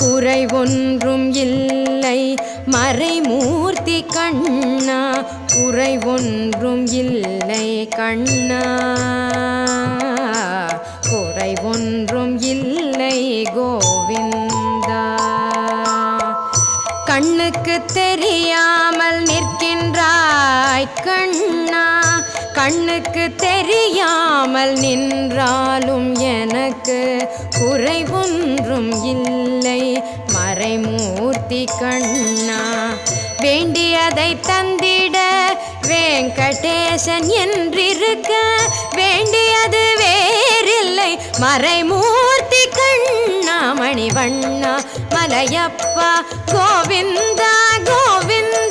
குறை ஒன்றும் இல்லை மறைமூர்த்தி கண்ணா, குறை ஒன்றும் இல்லை கண்ணா, குறை ஒன்றும் இல்லை கோவிந்தா. கண்ணுக்கு தெரியாமல் நிற்கின்றாய் கண்ணா, கண்ணுக்கு தெரியாமல் நின்றாலும் எனக்கு குறை ஒன்றும் இல்லை மறைமூர்த்தி கண்ணா. வேண்டியதை தந்திட வெங்கடேசன் என்றிருக்க, வேண்டியது வேறில்லை மறைமூர்த்தி கண்ணா. மணிவண்ணா மலையப்பா கோவிந்தா கோவிந்தா.